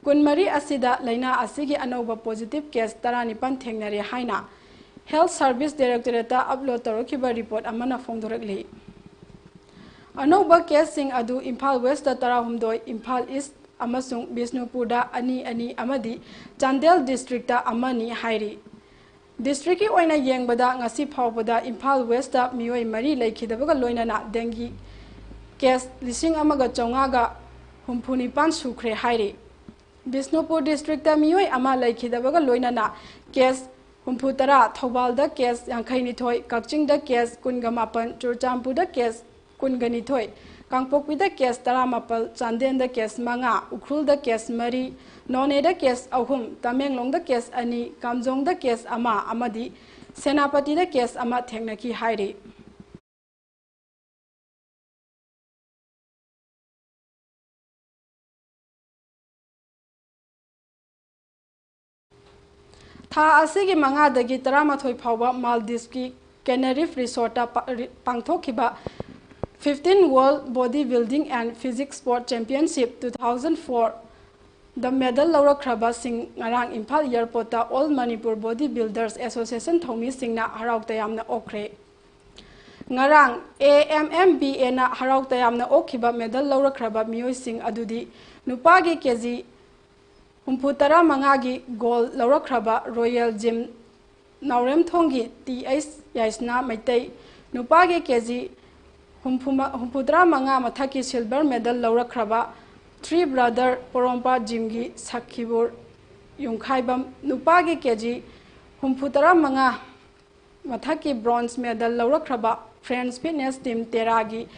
Kunmari asida laina asigi anoba positive case taranipan thengnare haina Health Service Directorate upload torokiba report amana phongdorakli Anoba case sing adu Imphal West tara humdoi Imphal East amasung Bisnupurda ani amadi Chandel district ta amani hairi District ki oina yengbada ngasi phawbada Imphal West ta miyoi mari laikhidabaga loinana dengue case lising amaga chongaga humphunipan sukre hairi Bisnupur district ta miyoi ama laikhidabaga loinana case humputara Thobal case yankainithoi Kakching da case kungamapan Churchampur da case kunganithoi Kangpokpi da case taramapal Chanden da case manga Ukhrul da case mari None da case ahum Tamenglong da case ani Kamjong da case ama amadi Senapati da case ama thengnaki hairi Tha asigi mangadagi taramathoi phawba Maldives ki Canary Resort pangthokiba 15 World Bodybuilding and Physics Sport Championship 2004 the medal laurakraba sing ngarang Imphal Airport ta All Manipur Bodybuilders Association thomi singna harauk tayamna okre ngarang AMMBA na harauk tayamna okhiba medal laurakraba miyoi sing adudi nupagi kg Humputara mangagi gold laurakraba Royal Gym Naurem Thongi TH Yaisna Maitei Nupagi kg Humputara manga mathaki silver medal laurakraba Three Brother Porompa Gymgi Sakhibur Yungkhaibam Nupagi kg Humputara manga mathaki bronze medal laurakraba Friends Fitness Team Teragi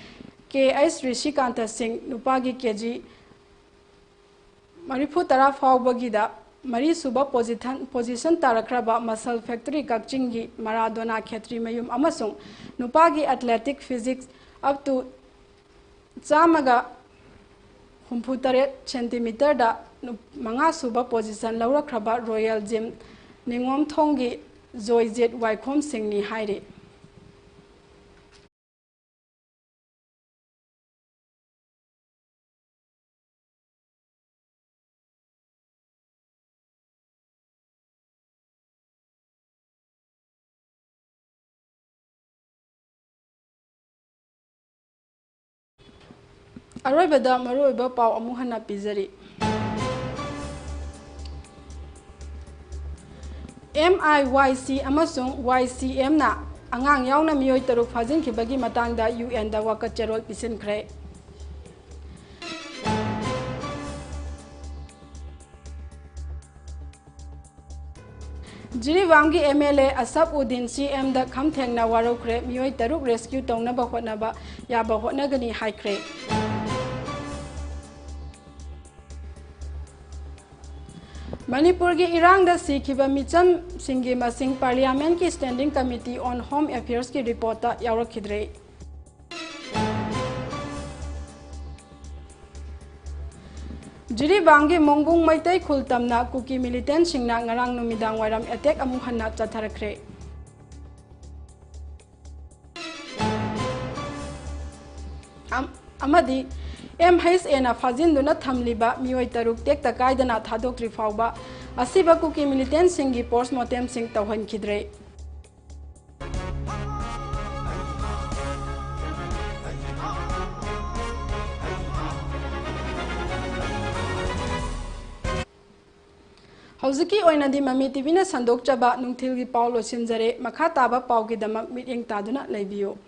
KS Rishikanta Singh Nupagi kg Maripu tara fawbagida Mari suba position tarakraba muscle factory Kakchingi Maradona Khetri Mayum amasung Nupagi athletic physics up to Chamaga Humputare centimeter da manga suba position laurakraba Royal Gym Ningom Thongi Zoyjet Waikhom Singni hairi Aroibada maroiba pau amuhana pizari MIYC amasung YCM na angang yauna miyoi taruk fajinkibagi matangda UN da wakacharol pisinkhre Jiribam gi MLA Asapudin CM da khamthengna warokre miyoi taruk rescue tongnaba hotnaba yaba hotnagani haikre Manipur ki irang da sikhiba micham singi masing Parliament ki Standing Committee on Home Affairs ki report ta yaurakhidre Jiribam gi Mongbung Maitai Khultamna Kuki militant singna ngarang numidang wairam attack amu hanna chatharakre. Amadi MHSA Fazinduna Thamliba Mioi Taruk Tek Takaidana Thadokri Fauba Asiba Kuki militant singi postmortem sing Tawhan Kidre. Hauzuki oinadi Mami TV na sandok chaba nungthil gi Paulo sinjare makha taba pau gi damak meeting taduna laibiyo.